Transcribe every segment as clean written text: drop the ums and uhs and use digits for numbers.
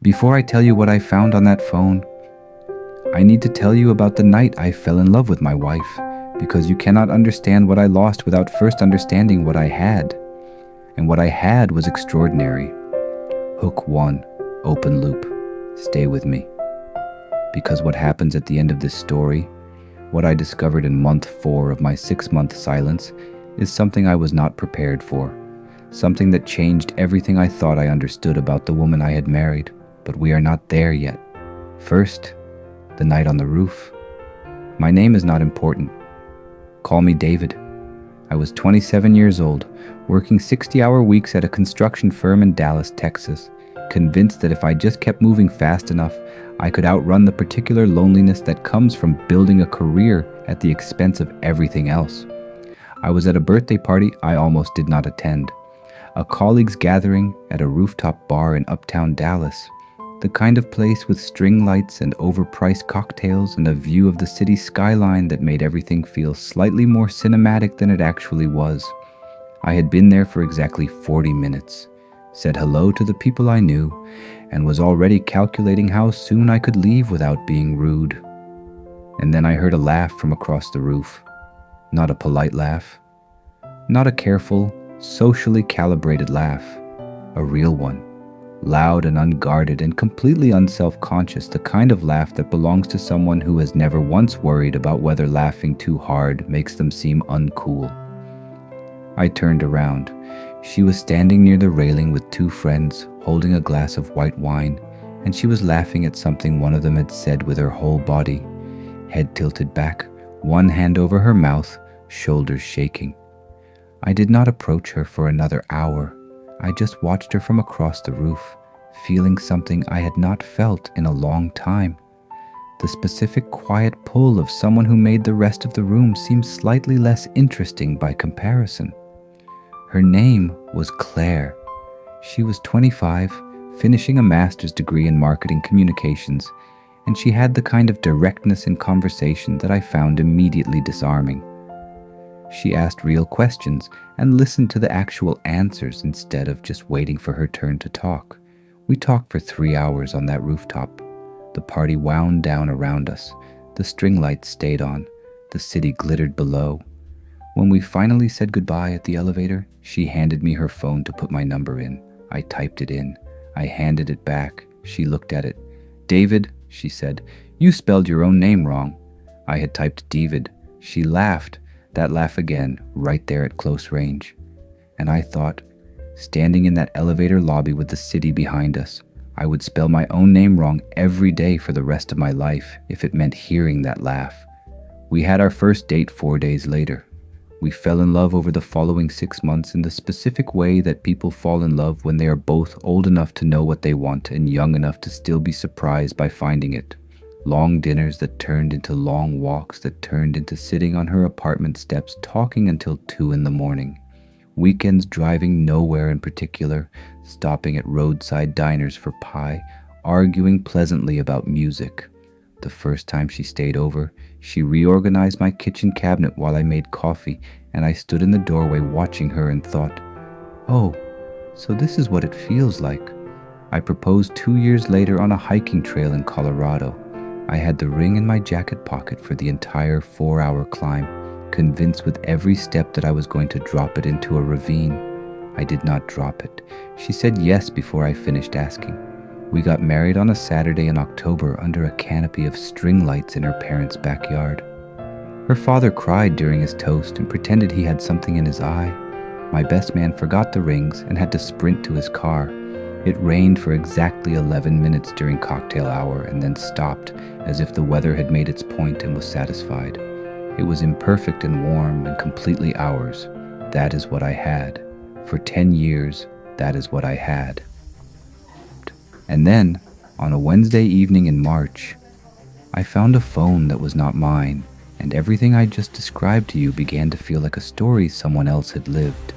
Before I tell you what I found on that phone, I need to tell you about the night I fell in love with my wife, because you cannot understand what I lost without first understanding what I had. And what I had was extraordinary. Hook 1, open loop. Stay with me. Because what happens at the end of this story, what I discovered in month 4 of my 6-month silence, is something I was not prepared for. Something that changed everything I thought I understood about the woman I had married. But we are not there yet. First, the night on the roof. My name is not important. Call me David. I was 27 years old, working 60-hour weeks at a construction firm in Dallas, Texas, convinced that if I just kept moving fast enough, I could outrun the particular loneliness that comes from building a career at the expense of everything else. I was at a birthday party I almost did not attend, a colleagues' gathering at a rooftop bar in uptown Dallas, the kind of place with string lights and overpriced cocktails and a view of the city skyline that made everything feel slightly more cinematic than it actually was. I had been there for exactly 40 minutes, said hello to the people I knew, and was already calculating how soon I could leave without being rude. And then I heard a laugh from across the roof. Not a polite laugh. Not a careful, socially calibrated laugh. A real one. Loud and unguarded and completely unself-conscious, the kind of laugh that belongs to someone who has never once worried about whether laughing too hard makes them seem uncool. I turned around. She was standing near the railing with 2 friends, holding a glass of white wine, and she was laughing at something one of them had said with her whole body. Head tilted back, one hand over her mouth, shoulders shaking. I did not approach her for another hour. I just watched her from across the roof, feeling something I had not felt in a long time. The specific quiet pull of someone who made the rest of the room seem slightly less interesting by comparison. Her name was Claire. She was 25, finishing a master's degree in marketing communications, and she had the kind of directness in conversation that I found immediately disarming. She asked real questions and listened to the actual answers instead of just waiting for her turn to talk. We talked for 3 hours on that rooftop. The party wound down around us. The string lights stayed on. The city glittered below. When we finally said goodbye at the elevator, she handed me her phone to put my number in. I typed it in. I handed it back. She looked at it. "David," she said, "you spelled your own name wrong." I had typed David. She laughed. That laugh again, right there at close range. And I thought, standing in that elevator lobby with the city behind us, I would spell my own name wrong every day for the rest of my life if it meant hearing that laugh. We had our first date 4 days later. We fell in love over the following 6 months in the specific way that people fall in love when they are both old enough to know what they want and young enough to still be surprised by finding it. Long dinners that turned into long walks that turned into sitting on her apartment steps talking until 2 in the morning. Weekends driving nowhere in particular, stopping at roadside diners for pie, arguing pleasantly about music. The first time she stayed over, she reorganized my kitchen cabinet while I made coffee, and I stood in the doorway watching her and thought, "Oh, so this is what it feels like." I proposed 2 years later on a hiking trail in Colorado. I had the ring in my jacket pocket for the entire 4-hour climb, convinced with every step that I was going to drop it into a ravine. I did not drop it. She said yes before I finished asking. We got married on a Saturday in October under a canopy of string lights in her parents' backyard. Her father cried during his toast and pretended he had something in his eye. My best man forgot the rings and had to sprint to his car. It rained for exactly 11 minutes during cocktail hour and then stopped, as if the weather had made its point and was satisfied. It was imperfect and warm and completely ours. That is what I had. For 10 years, that is what I had. And then, on a Wednesday evening in March, I found a phone that was not mine, and everything I just described to you began to feel like a story someone else had lived.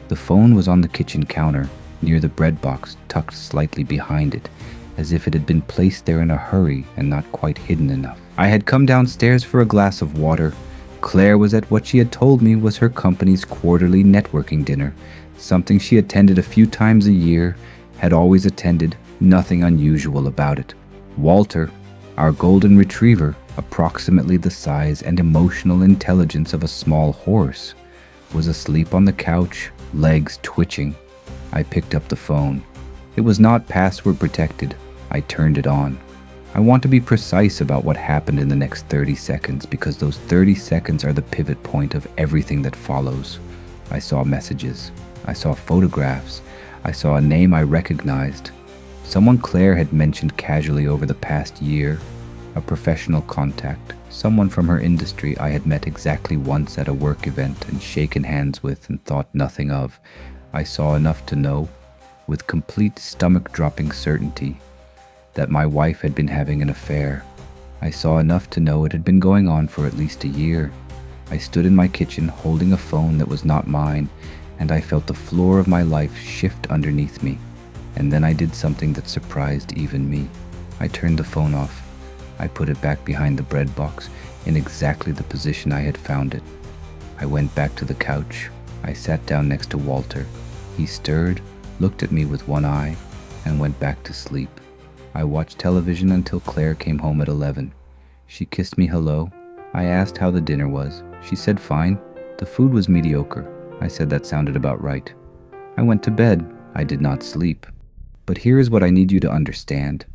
The phone was on the kitchen counter, near the bread box tucked slightly behind it, as if it had been placed there in a hurry and not quite hidden enough. I had come downstairs for a glass of water. Claire was at what she had told me was her company's quarterly networking dinner, something she attended a few times a year, had always attended, Nothing unusual about it. Walter, our golden retriever, approximately the size and emotional intelligence of a small horse, was asleep on the couch, legs twitching. I picked up the phone. It was not password protected. I turned it on. I want to be precise about what happened in the next 30 seconds because those 30 seconds are the pivot point of everything that follows. I saw messages. I saw photographs. I saw a name I recognized. Someone Claire had mentioned casually over the past year. A professional contact. Someone from her industry I had met exactly once at a work event and shaken hands with and thought nothing of. I saw enough to know, with complete stomach-dropping certainty, that my wife had been having an affair. I saw enough to know it had been going on for at least a year. I stood in my kitchen holding a phone that was not mine, and I felt the floor of my life shift underneath me. And then I did something that surprised even me. I turned the phone off. I put it back behind the bread box in exactly the position I had found it. I went back to the couch. I sat down next to Walter. He stirred, looked at me with one eye, and went back to sleep. I watched television until Claire came home at 11. She kissed me hello. I asked how the dinner was. She said fine. The food was mediocre. I said that sounded about right. I went to bed. I did not sleep. But here is what I need you to understand.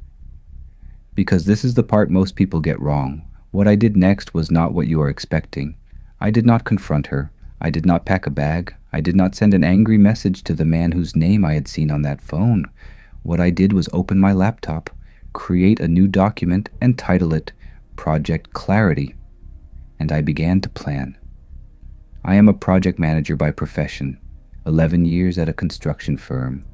Because this is the part most people get wrong. What I did next was not what you are expecting. I did not confront her. I did not pack a bag. I did not send an angry message to the man whose name I had seen on that phone. What I did was open my laptop, create a new document, and title it Project Clarity. And I began to plan. I am a project manager by profession, 11 years at a construction firm.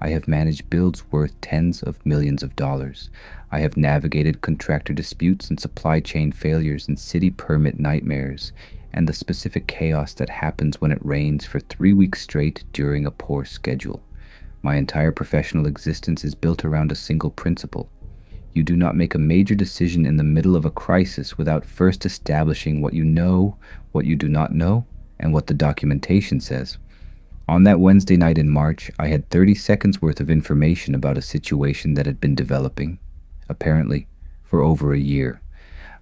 I have managed builds worth tens of millions of dollars. I have navigated contractor disputes and supply chain failures and city permit nightmares, and the specific chaos that happens when it rains for 3 weeks straight during a poor schedule. My entire professional existence is built around a single principle. You do not make a major decision in the middle of a crisis without first establishing what you know, what you do not know, and what the documentation says. On that Wednesday night in March, I had 30 seconds worth of information about a situation that had been developing, apparently, for over a year.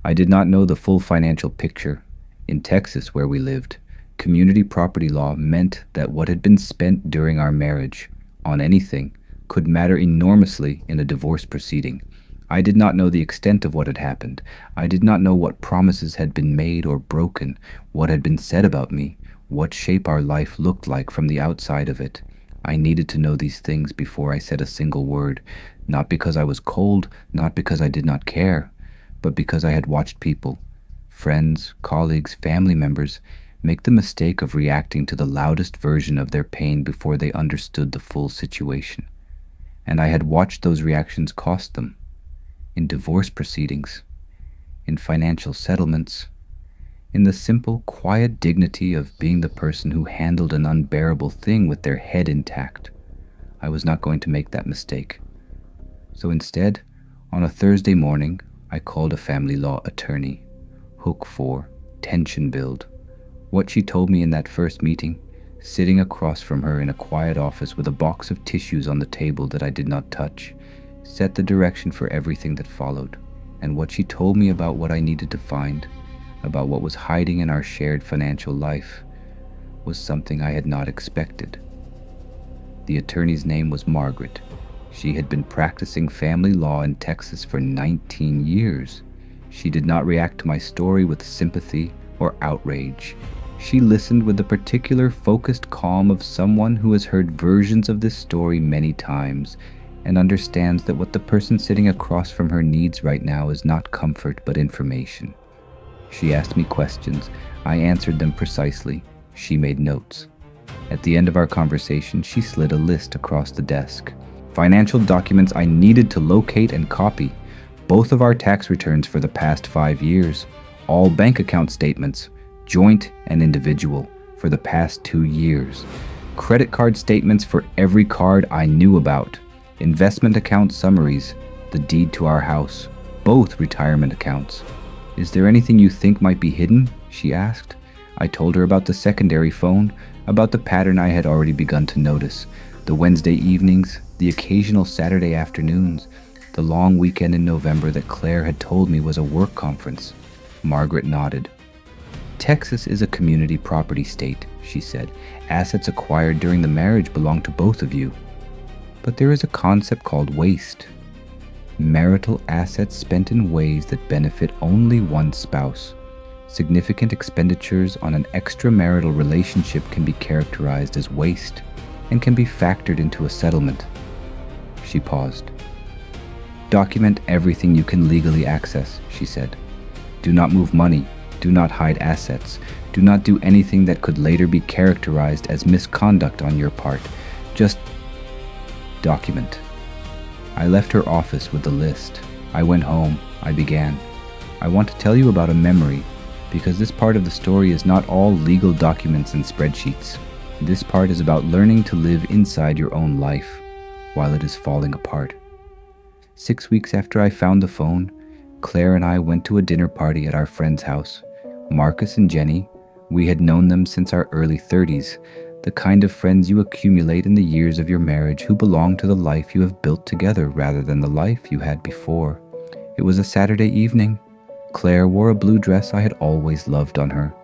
I did not know the full financial picture. In Texas, where we lived, community property law meant that what had been spent during our marriage on anything could matter enormously in a divorce proceeding. I did not know the extent of what had happened. I did not know what promises had been made or broken, what had been said about me, what shape our life looked like from the outside of it. I needed to know these things before I said a single word, not because I was cold, not because I did not care, but because I had watched people, friends, colleagues, family members, make the mistake of reacting to the loudest version of their pain before they understood the full situation. And I had watched those reactions cost them. In divorce proceedings, in financial settlements, in the simple, quiet dignity of being the person who handled an unbearable thing with their head intact. I was not going to make that mistake. So instead, on a Thursday morning, I called a family law attorney. Hook 4, tension build. What she told me in that first meeting, sitting across from her in a quiet office with a box of tissues on the table that I did not touch, set the direction for everything that followed. And what she told me about what I needed to find, about what was hiding in our shared financial life, was something I had not expected. The attorney's name was Margaret. She had been practicing family law in Texas for 19 years. She did not react to my story with sympathy or outrage. She listened with the particular focused calm of someone who has heard versions of this story many times and understands that what the person sitting across from her needs right now is not comfort but information. She asked me questions. I answered them precisely. She made notes. At the end of our conversation, she slid a list across the desk. Financial documents I needed to locate and copy. Both of our tax returns for the past 5 years. All bank account statements, joint and individual, for the past 2 years. Credit card statements for every card I knew about. Investment account summaries, the deed to our house, both retirement accounts. Is there anything you think might be hidden? She asked. I told her about the secondary phone, about the pattern I had already begun to notice, the Wednesday evenings, the occasional Saturday afternoons, the long weekend in November that Claire had told me was a work conference. Margaret nodded. Texas is a community property state, she said. Assets acquired during the marriage belong to both of you. But there is a concept called waste. Marital assets spent in ways that benefit only one spouse. Significant expenditures on an extramarital relationship can be characterized as waste and can be factored into a settlement. She paused. Document everything you can legally access, she said. Do not move money. Do not hide assets. Do not do anything that could later be characterized as misconduct on your part. Just document. I left her office with the list. I went home. I began. I want to tell you about a memory, because this part of the story is not all legal documents and spreadsheets. This part is about learning to live inside your own life while it is falling apart. 6 weeks after I found the phone, Claire and I went to a dinner party at our friend's house. Marcus and Jenny, we had known them since our early 30s, the kind of friends you accumulate in the years of your marriage who belong to the life you have built together rather than the life you had before. It was a Saturday evening. Claire wore a blue dress I had always loved on her,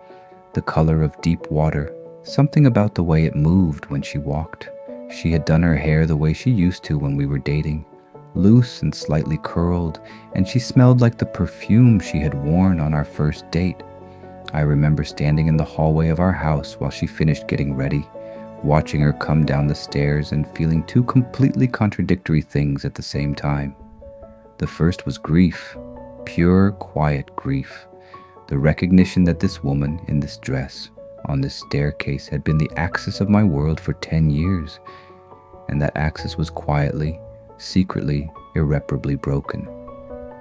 the color of deep water, something about the way it moved when she walked. She had done her hair the way she used to when we were dating, loose and slightly curled, and she smelled like the perfume she had worn on our first date. I remember standing in the hallway of our house while she finished getting ready, watching her come down the stairs and feeling two completely contradictory things at the same time. The first was grief, pure, quiet grief. The recognition that this woman in this dress, on this staircase, had been the axis of my world for 10 years, and that axis was quietly, secretly, irreparably broken.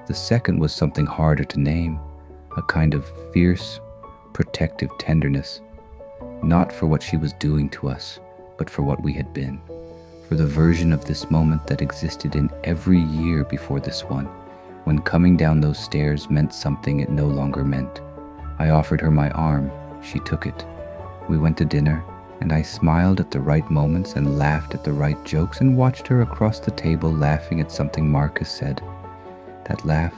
The second was something harder to name, a kind of fierce, protective tenderness, not for what she was doing to us, but for what we had been, for the version of this moment that existed in every year before this one, when coming down those stairs meant something it no longer meant. I offered her my arm. She took it. We went to dinner, and I smiled at the right moments and laughed at the right jokes and watched her across the table laughing at something Marcus said. That laugh,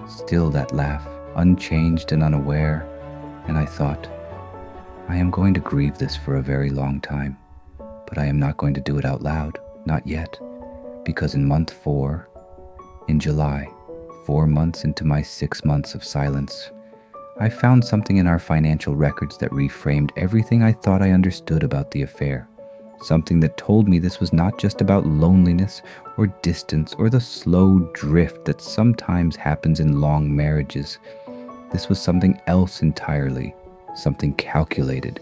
still that laugh, unchanged and unaware, and I thought, I am going to grieve this for a very long time, but I am not going to do it out loud, not yet, because in month 4, in July, 4 months into my 6 months of silence, I found something in our financial records that reframed everything I thought I understood about the affair. Something that told me this was not just about loneliness or distance or the slow drift that sometimes happens in long marriages. This was something else entirely, something calculated.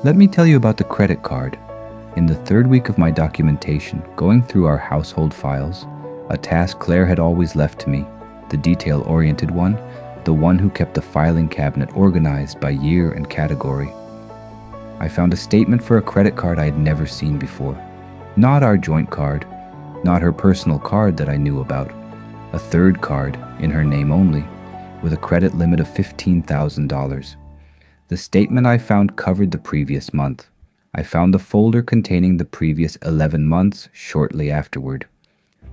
Let me tell you about the credit card. In the 3rd week of my documentation, going through our household files, a task Claire had always left to me, the detail-oriented one, the one who kept the filing cabinet organized by year and category, I found a statement for a credit card I had never seen before. Not our joint card, not her personal card that I knew about. A 3rd card, in her name only, with a credit limit of $15,000. The statement I found covered the previous month. I found the folder containing the previous 11 months shortly afterward,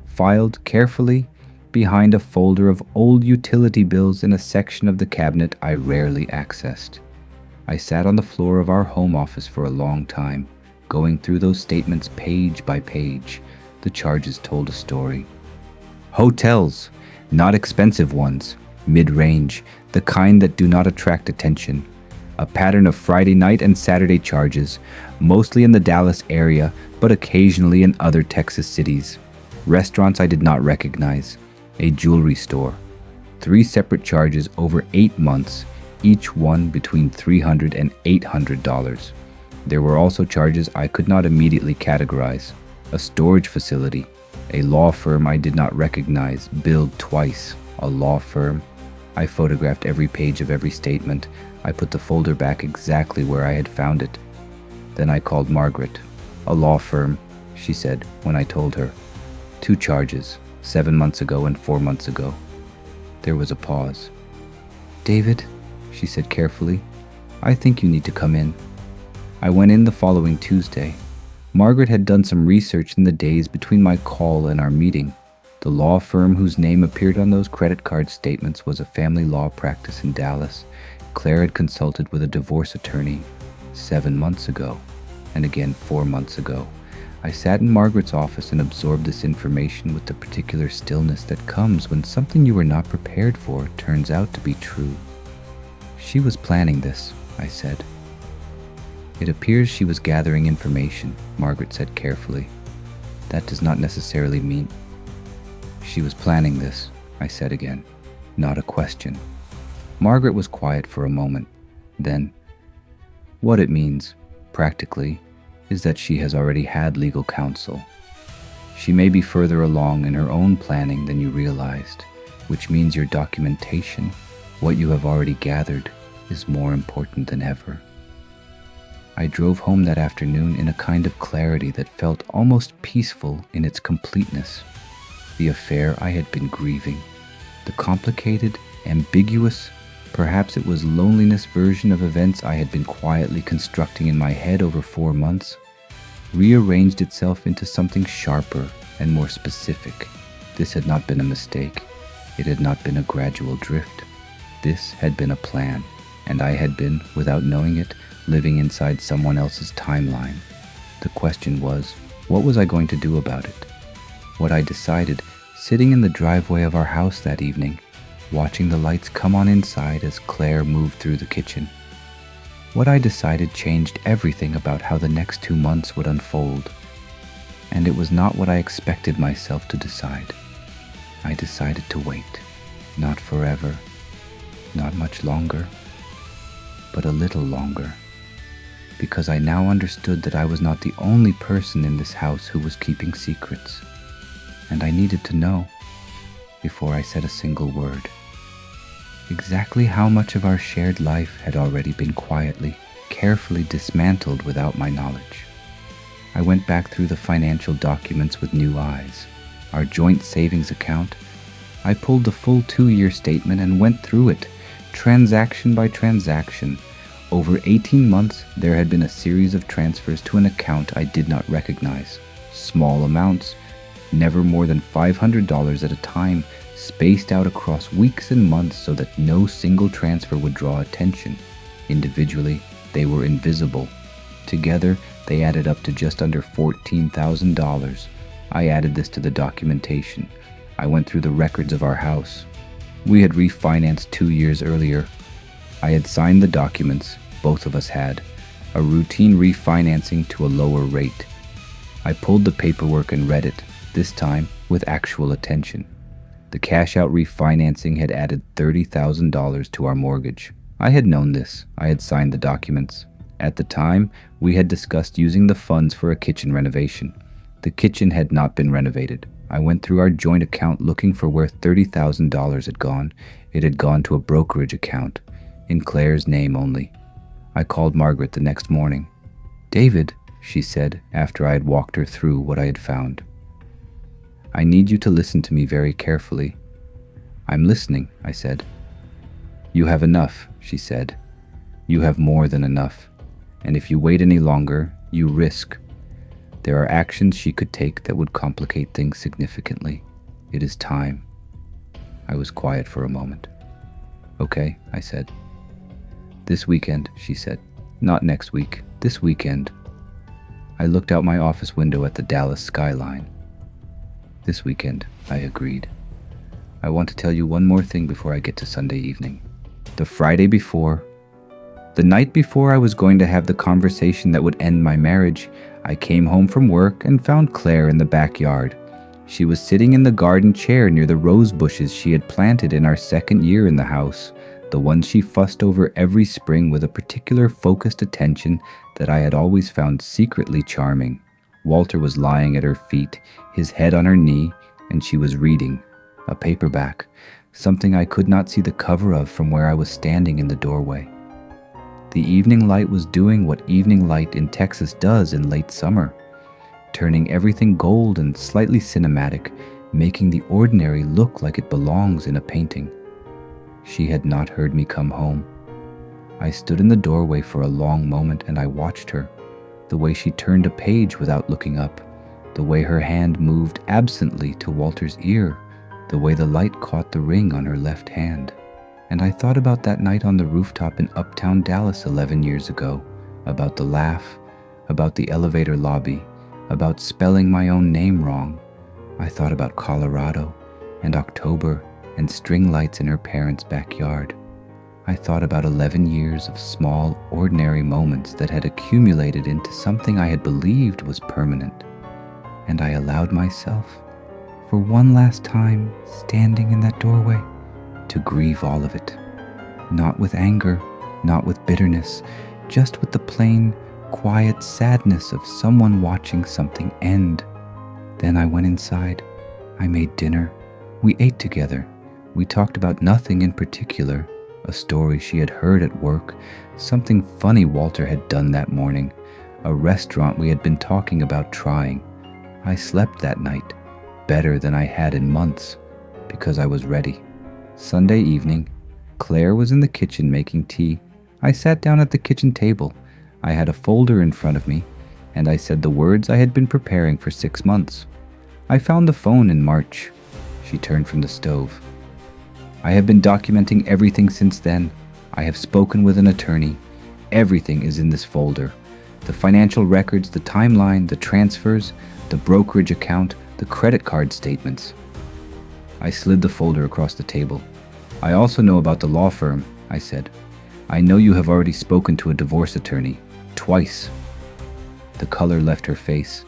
filed carefully behind a folder of old utility bills in a section of the cabinet I rarely accessed. I sat on the floor of our home office for a long time, going through those statements page by page. The charges told a story. Hotels, not expensive ones, mid-range, the kind that do not attract attention. A pattern of Friday night and Saturday charges, mostly in the Dallas area, but occasionally in other Texas cities. Restaurants I did not recognize. A jewelry store. 3 separate charges over 8 months, each one between $300 and $800. There were also charges I could not immediately categorize. A storage facility, a law firm I did not recognize, billed twice. A law firm. I photographed every page of every statement. I put the folder back exactly where I had found it. Then I called Margaret. A law firm, she said when I told her. 2 charges, 7 months ago and 4 months ago. There was a pause. David, she said carefully, I think you need to come in. I went in the following Tuesday. Margaret had done some research in the days between my call and our meeting. The law firm whose name appeared on those credit card statements was a family law practice in Dallas. Claire had consulted with a divorce attorney 7 months ago, and again 4 months ago. I sat in Margaret's office and absorbed this information with the particular stillness that comes when something you were not prepared for turns out to be true. She was planning this, I said. It appears she was gathering information, Margaret said carefully. That does not necessarily mean... She was planning this, I said again, not a question. Margaret was quiet for a moment. Then, what it means, practically, is that she has already had legal counsel. She may be further along in her own planning than you realized, which means your documentation, what you have already gathered, is more important than ever. I drove home that afternoon in a kind of clarity that felt almost peaceful in its completeness. The affair I had been grieving, the complicated, ambiguous, perhaps it was loneliness version of events I had been quietly constructing in my head over 4 months, rearranged itself into something sharper and more specific. This had not been a mistake. It had not been a gradual drift. This had been a plan, and I had been, without knowing it, living inside someone else's timeline. The question was, what was I going to do about it? What I decided, sitting in the driveway of our house that evening, watching the lights come on inside as Claire moved through the kitchen. What I decided changed everything about how the next 2 months would unfold. And it was not what I expected myself to decide. I decided to wait. Not forever, not much longer, but a little longer. Because I now understood that I was not the only person in this house who was keeping secrets. And I needed to know, before I said a single word, exactly how much of our shared life had already been quietly, carefully dismantled without my knowledge. I went back through the financial documents with new eyes. Our joint savings account. I pulled the full 2-year statement and went through it, transaction by transaction. Over 18 months, there had been a series of transfers to an account I did not recognize. Small amounts, never more than $500 at a time, spaced out across weeks and months so that no single transfer would draw attention. Individually, they were invisible. Together, they added up to just under $14,000. I added this to the documentation. I went through the records of our house. We had refinanced 2 years earlier. I had signed the documents, both of us had, a routine refinancing to a lower rate. I pulled the paperwork and read it, this time with actual attention. The cash-out refinancing had added $30,000 to our mortgage. I had known this. I had signed the documents. At the time, we had discussed using the funds for a kitchen renovation. The kitchen had not been renovated. I went through our joint account looking for where $30,000 had gone. It had gone to a brokerage account, in Claire's name only. I called Margaret the next morning. "David," she said after I had walked her through what I had found. "I need you to listen to me very carefully." "I'm listening," I said. "You have enough," she said. "You have more than enough. And if you wait any longer, you risk. There are actions she could take that would complicate things significantly. It is time." I was quiet for a moment. "Okay," I said. "This weekend," she said. "Not next week. This weekend." I looked out my office window at the Dallas skyline. "This weekend," I agreed. "I want to tell you one more thing before I get to Sunday evening. The Friday before, the night before I was going to have the conversation that would end my marriage, I came home from work and found Claire in the backyard. She was sitting in the garden chair near the rose bushes she had planted in our second year in the house, the ones she fussed over every spring with a particular focused attention that I had always found secretly charming. Walter was lying at her feet, his head on her knee, and she was reading, a paperback, something I could not see the cover of from where I was standing in the doorway. The evening light was doing what evening light in Texas does in late summer, turning everything gold and slightly cinematic, making the ordinary look like it belongs in a painting. She had not heard me come home. I stood in the doorway for a long moment and I watched her. the way she turned a page without looking up, the way her hand moved absently to Walter's ear, the way the light caught the ring on her left hand. And I thought about that night on the rooftop in uptown Dallas 11 years ago, about the laugh, about the elevator lobby, about spelling my own name wrong. I thought about Colorado and October and string lights in her parents' backyard. I thought about 11 years of small, ordinary moments that had accumulated into something I had believed was permanent. And I allowed myself, for one last time standing in that doorway, to grieve all of it. Not with anger, not with bitterness, just with the plain, quiet sadness of someone watching something end. Then I went inside. I made dinner. We ate together. We talked about nothing in particular, a story she had heard at work, something funny Walter had done that morning, a restaurant we had been talking about trying. I slept that night, better than I had in months, because I was ready. Sunday evening, Claire was in the kitchen making tea. I sat down at the kitchen table. I had a folder in front of me, and I said the words I had been preparing for 6 months. I found the phone in March. She turned from the stove. I have been documenting everything since then. I have spoken with an attorney. Everything is in this folder. The financial records, the timeline, the transfers, the brokerage account, the credit card statements. I slid the folder across the table. I also know about the law firm, I said. I know you have already spoken to a divorce attorney. Twice. The color left her face.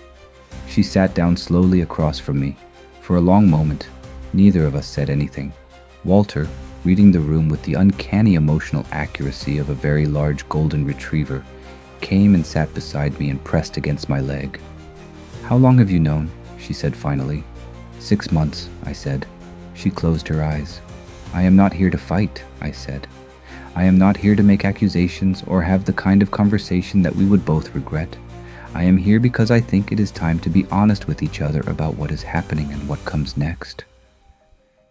She sat down slowly across from me. For a long moment, neither of us said anything. Walter, reading the room with the uncanny emotional accuracy of a very large golden retriever, came and sat beside me and pressed against my leg. How long have you known? She said finally. 6 months, I said. She closed her eyes. I am not here to fight, I said. I am not here to make accusations or have the kind of conversation that we would both regret. I am here because I think it is time to be honest with each other about what is happening and what comes next.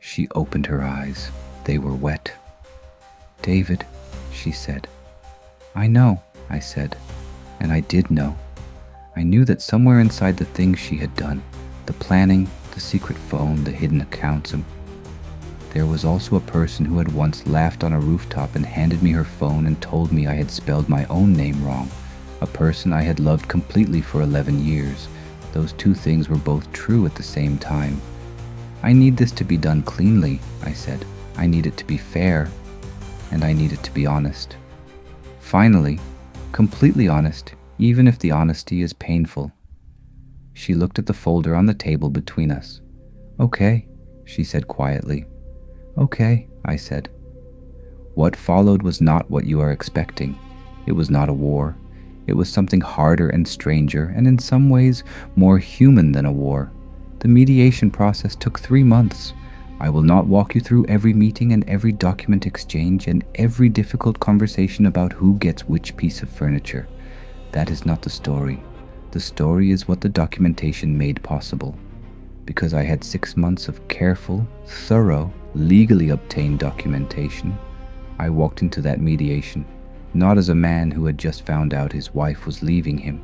She opened her eyes. They were wet. David, she said. I know, I said, and I did know. I knew that somewhere inside the things she had done, the planning, the secret phone, the hidden accounts, there was also a person who had once laughed on a rooftop and handed me her phone and told me I had spelled my own name wrong, a person I had loved completely for 11 years. Those two things were both true at the same time. I need this to be done cleanly, I said. I need it to be fair, and I need it to be honest. Finally, completely honest, even if the honesty is painful. She looked at the folder on the table between us. Okay, she said quietly. Okay, I said. What followed was not what you are expecting. It was not a war. It was something harder and stranger, and in some ways more human than a war. The mediation process took 3 months. I will not walk you through every meeting and every document exchange and every difficult conversation about who gets which piece of furniture. That is not the story. The story is what the documentation made possible. Because I had 6 months of careful, thorough, legally obtained documentation, I walked into that mediation, not as a man who had just found out his wife was leaving him,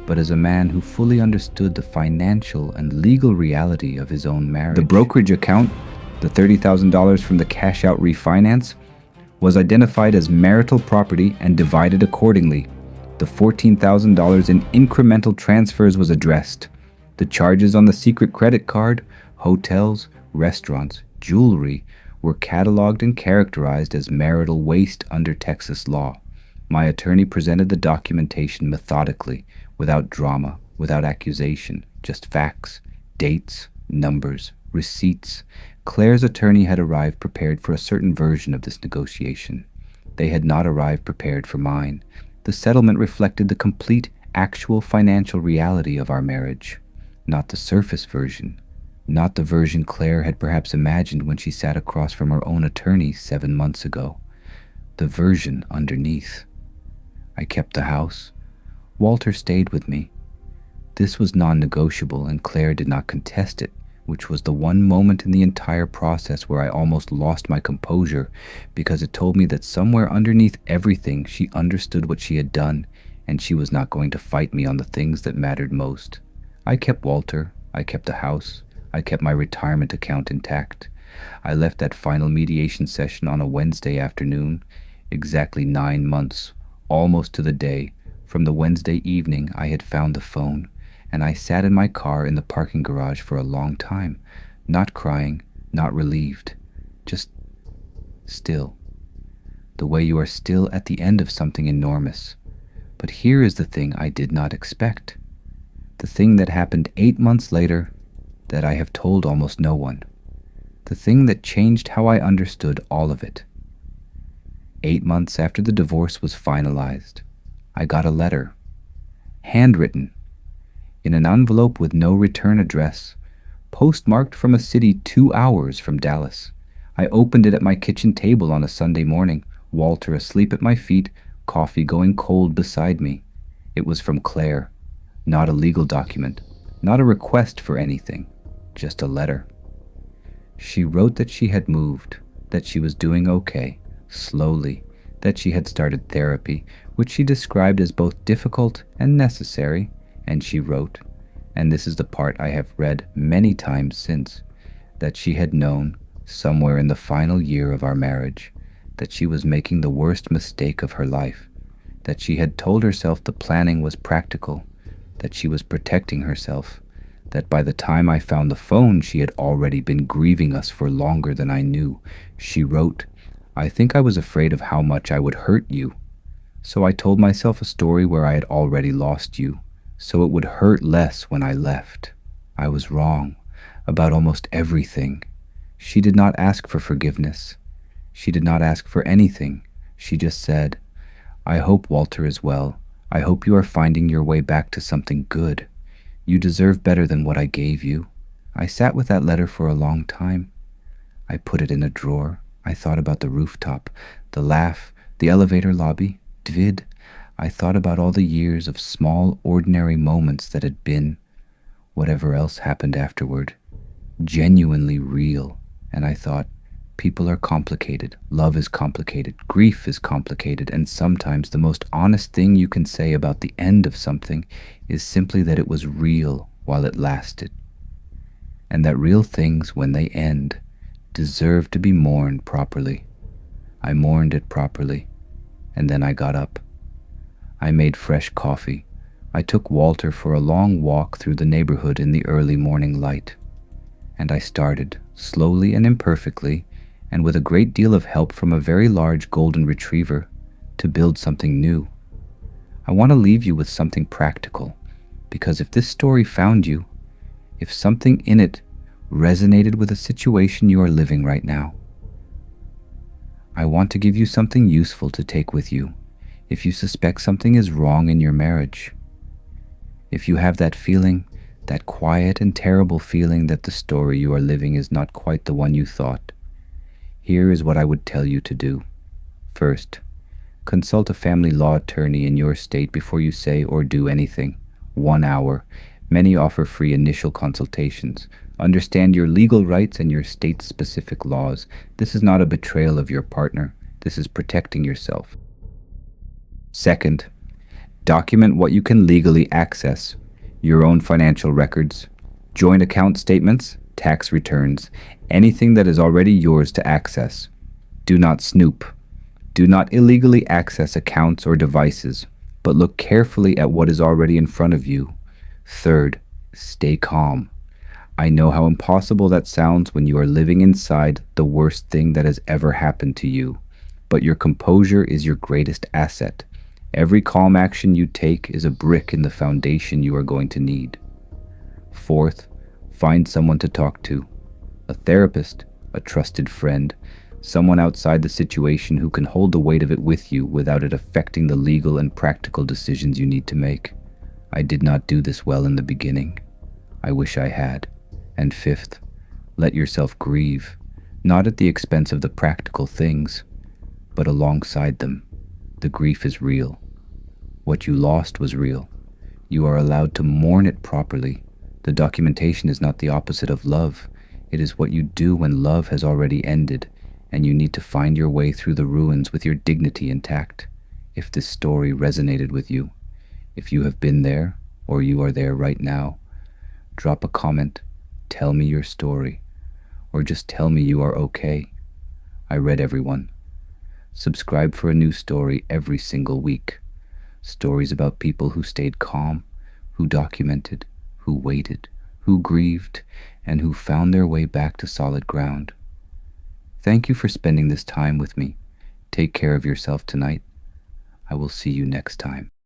but as a man who fully understood the financial and legal reality of his own marriage. The brokerage account, the $30,000 from the cash-out refinance, was identified as marital property and divided accordingly. The $14,000 in incremental transfers was addressed. The charges on the secret credit card, hotels, restaurants, jewelry, were cataloged and characterized as marital waste under Texas law. My attorney presented the documentation methodically, without drama, without accusation, just facts, dates, numbers, receipts. Claire's attorney had arrived prepared for a certain version of this negotiation. They had not arrived prepared for mine. The settlement reflected the complete, actual financial reality of our marriage, not the surface version. Not the version Claire had perhaps imagined when she sat across from her own attorney 7 months ago. The version underneath. I kept the house. Walter stayed with me. This was non-negotiable, and Claire did not contest it, which was the one moment in the entire process where I almost lost my composure, because it told me that somewhere underneath everything she understood what she had done, and she was not going to fight me on the things that mattered most. I kept Walter, I kept the house, I kept my retirement account intact. I left that final mediation session on a Wednesday afternoon, exactly 9 months, almost to the day, from the Wednesday evening I had found the phone, and I sat in my car in the parking garage for a long time, not crying, not relieved, just still. The way you are still at the end of something enormous. But here is the thing I did not expect. The thing that happened 8 months later that I have told almost no one. The thing that changed how I understood all of it. 8 months after the divorce was finalized, I got a letter, handwritten, in an envelope with no return address, postmarked from a city 2 hours from Dallas. I opened it at my kitchen table on a Sunday morning, Walter asleep at my feet, coffee going cold beside me. It was from Claire, not a legal document, not a request for anything, just a letter. She wrote that she had moved, that she was doing okay, slowly, that she had started therapy, which she described as both difficult and necessary, and she wrote, and this is the part I have read many times since, that she had known, somewhere in the final year of our marriage, that she was making the worst mistake of her life, that she had told herself the planning was practical, that she was protecting herself, that by the time I found the phone she had already been grieving us for longer than I knew. She wrote, I think I was afraid of how much I would hurt you. So I told myself a story where I had already lost you, so it would hurt less when I left. I was wrong about almost everything. She did not ask for forgiveness. She did not ask for anything. She just said, I hope Walter is well. I hope you are finding your way back to something good. You deserve better than what I gave you. I sat with that letter for a long time. I put it in a drawer. I thought about the rooftop, the laugh, the elevator lobby, Dvid. I thought about all the years of small, ordinary moments that had been, whatever else happened afterward, genuinely real. And I thought, people are complicated, love is complicated, grief is complicated, and sometimes the most honest thing you can say about the end of something is simply that it was real while it lasted. And that real things, when they end, deserve to be mourned properly. I mourned it properly, and then I got up. I made fresh coffee. I took Walter for a long walk through the neighborhood in the early morning light. And I started, slowly and imperfectly, and with a great deal of help from a very large golden retriever, to build something new. I want to leave you with something practical, because if this story found you, if something in it resonated with a situation you are living right now, I want to give you something useful to take with you if you suspect something is wrong in your marriage. If you have that feeling, that quiet and terrible feeling that the story you are living is not quite the one you thought, here is what I would tell you to do. First, consult a family law attorney in your state before you say or do anything. 1 hour. Many offer free initial consultations. Understand your legal rights and your state-specific laws. This is not a betrayal of your partner. This is protecting yourself. Second, document what you can legally access. Your own financial records, joint account statements, tax returns, anything that is already yours to access. Do not snoop. Do not illegally access accounts or devices, but look carefully at what is already in front of you. Third, stay calm. I know how impossible that sounds when you are living inside the worst thing that has ever happened to you, but your composure is your greatest asset. Every calm action you take is a brick in the foundation you are going to need. Fourth, find someone to talk to. A therapist, a trusted friend, someone outside the situation who can hold the weight of it with you without it affecting the legal and practical decisions you need to make. I did not do this well in the beginning. I wish I had. And fifth, let yourself grieve, not at the expense of the practical things, but alongside them. The grief is real. What you lost was real. You are allowed to mourn it properly. The documentation is not the opposite of love. It is what you do when love has already ended, and you need to find your way through the ruins with your dignity intact. If this story resonated with you, If you have been there, or you are there right now, drop a comment, tell me your story, or just tell me you are okay. I read everyone. Subscribe for a new story every single week. Stories about people who stayed calm, who documented, who waited, who grieved, and who found their way back to solid ground. Thank you for spending this time with me. Take care of yourself tonight. I will see you next time.